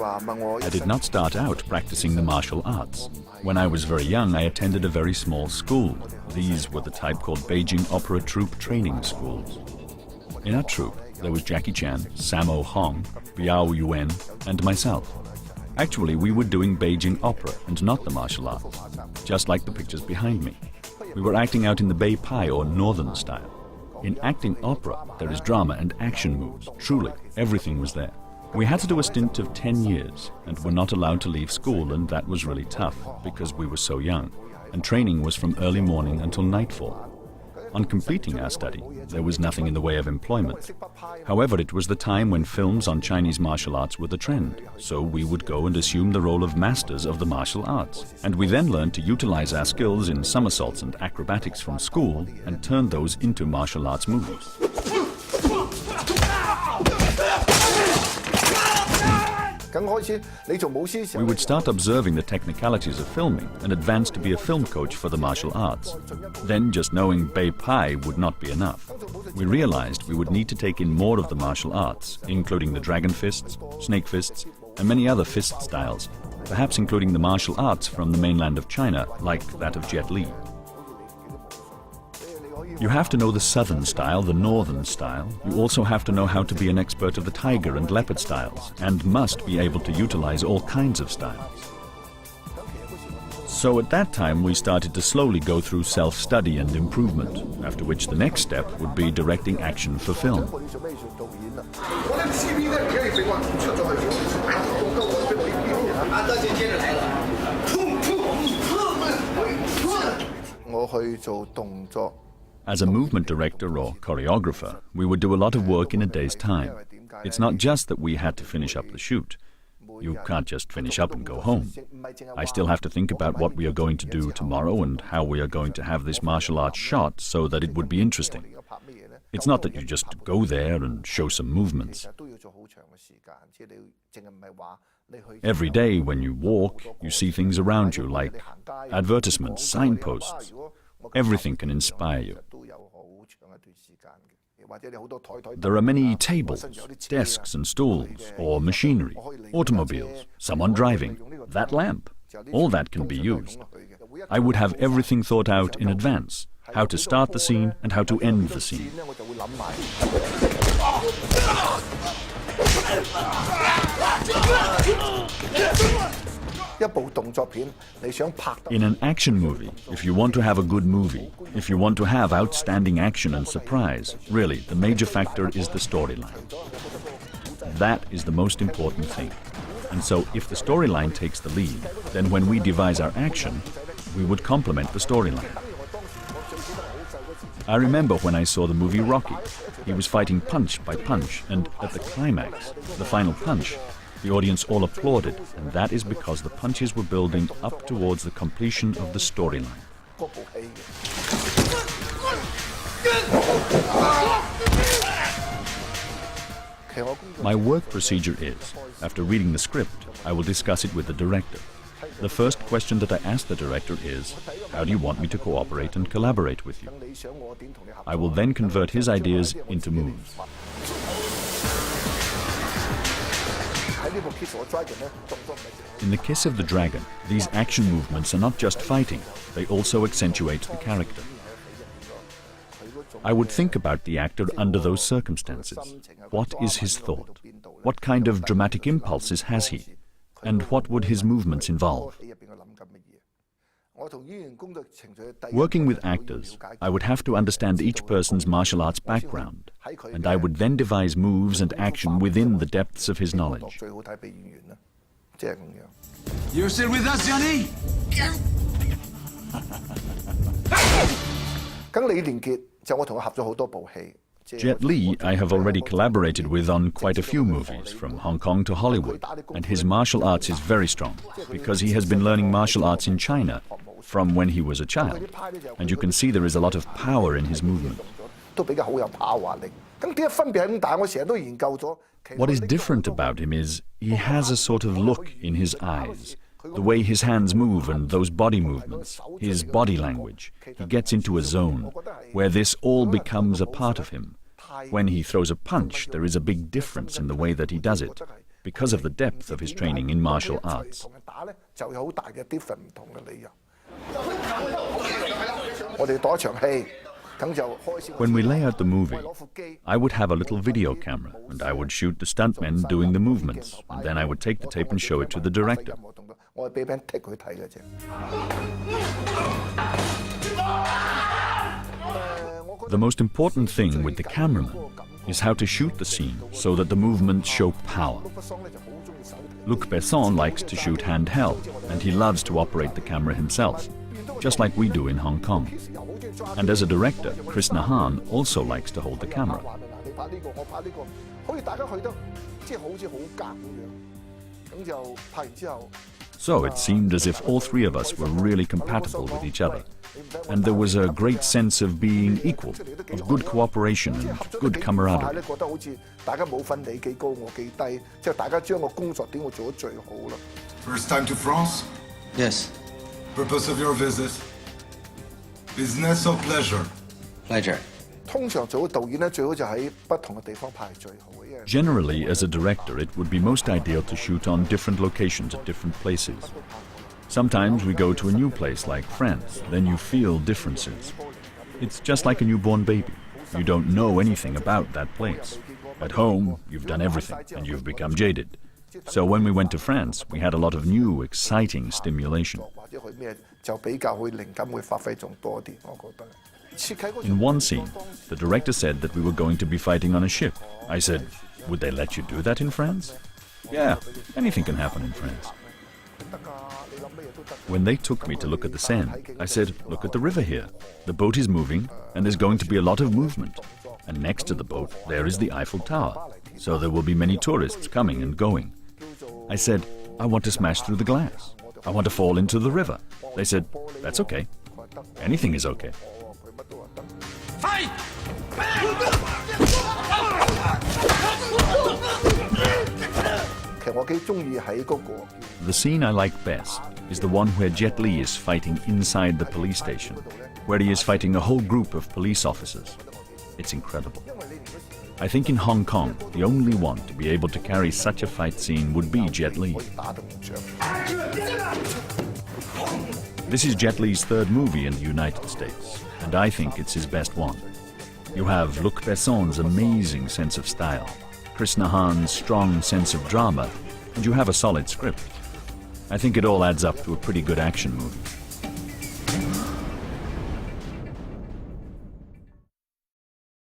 I did not start out practicing the martial arts. When I was very young, I attended a very small school. These were the type called Beijing Opera Troupe Training Schools. In our troupe, there was Jackie Chan, Sammo Hung, Biao Yuen, and myself. Actually, we were doing Beijing opera and not the martial arts, just like the pictures behind me. We were acting out in the Bei Pai or northern style. In acting opera, there is drama and action moves. Truly, everything was there. We had to do a stint of 10 years and were not allowed to leave school, and that was really tough because we were so young, and training was from early morning until nightfall. On completing our study, there was nothing in the way of employment. However, it was the time when films on Chinese martial arts were the trend, so we would go and assume the role of masters of the martial arts. And we then learned to utilize our skills in somersaults and acrobatics from school and turn those into martial arts moves. We would start observing the technicalities of filming and advance to be a film coach for the martial arts. Then just knowing Bei Pai would not be enough. We realized we would need to take in more of the martial arts, including the dragon fists, snake fists, and many other fist styles, perhaps including the martial arts from the mainland of China, like that of Jet Li. You have to know the southern style, the northern style. You also have to know how to be an expert of the tiger and leopard styles, and must be able to utilize all kinds of styles. So at that time we started to slowly go through self-study and improvement, after which the next step would be directing action for film. As a movement director or choreographer, we would do a lot of work in a day's time. It's not just that we had to finish up the shoot. You can't just finish up and go home. I still have to think about what we are going to do tomorrow and how we are going to have this martial arts shot so that it would be interesting. It's not that you just go there and show some movements. Every day when you walk, you see things around you like advertisements, signposts. Everything can inspire you. There are many tables, desks and stools, or machinery, automobiles, someone driving, that lamp. All that can be used. I would have everything thought out in advance, how to start the scene and how to end the scene. In an action movie, if you want to have a good movie, if you want to have outstanding action and surprise, really, the major factor is the storyline. That is the most important thing. And so if the storyline takes the lead, then when we devise our action, we would complement the storyline. I remember when I saw the movie Rocky. He was fighting punch by punch, and at the climax, the final punch, the audience all applauded, and that is because the punches were building up towards the completion of the storyline. My work procedure is, after reading the script, I will discuss it with the director. The first question that I ask the director is, how do you want me to cooperate and collaborate with you? I will then convert his ideas into moves. In The Kiss of the Dragon, these action movements are not just fighting, they also accentuate the character. I would think about the actor under those circumstances. What is his thought? What kind of dramatic impulses has he? And what would his movements involve? Working with actors, I would have to understand each person's martial arts background, and I would then devise moves and action within the depths of his knowledge. You're still with us, Johnny? Jet Li I have already collaborated with on quite a few movies, from Hong Kong to Hollywood, and his martial arts is very strong, because he has been learning martial arts in China from when he was a child, and you can see there is a lot of power in his movement. What is different about him is he has a sort of look in his eyes, the way his hands move and those body movements, his body language. He gets into a zone where this all becomes a part of him. When he throws a punch, there is a big difference in the way that he does it. because of the depth of his training in martial arts. When we lay out the movie, I would have a little video camera and I would shoot the stuntmen doing the movements, and then I would take the tape and show it to the director. The most important thing with the cameraman is how to shoot the scene so that the movements show power. Luc Besson likes to shoot handheld, and he loves to operate the camera himself, just like we do in Hong Kong. And as a director, Chris Nahan also likes to hold the camera. So it seemed as if all three of us were really compatible with each other. And there was a great sense of being equal, of good cooperation and good camaraderie. First time to France? Yes. Purpose of your visit? Business or pleasure? Pleasure. Generally, as a director, it would be most ideal to shoot on different locations at different places. Sometimes we go to a new place like France, then you feel differences. It's just like a newborn baby. You don't know anything about that place. At home, you've done everything and you've become jaded. So when we went to France, we had a lot of new, exciting stimulation. In one scene, the director said that we were going to be fighting on a ship. I said, would they let you do that in France? Yeah, anything can happen in France. When they took me to look at the Seine, I said, look at the river here. The boat is moving, and there's going to be a lot of movement. And next to the boat, there is the Eiffel Tower. So there will be many tourists coming and going. I said, I want to smash through the glass. I want to fall into the river. They said, that's okay. Anything is okay. Fight! The scene I like best is the one where Jet Li is fighting inside the police station, where he is fighting a whole group of police officers. It's incredible. I think in Hong Kong, the only one to be able to carry such a fight scene would be Jet Li. This is Jet Li's third movie in the United States, and I think it's his best one. You have Luc Besson's amazing sense of style, Chris Nahan's strong sense of drama, and you have a solid script. I think it all adds up to a pretty good action movie.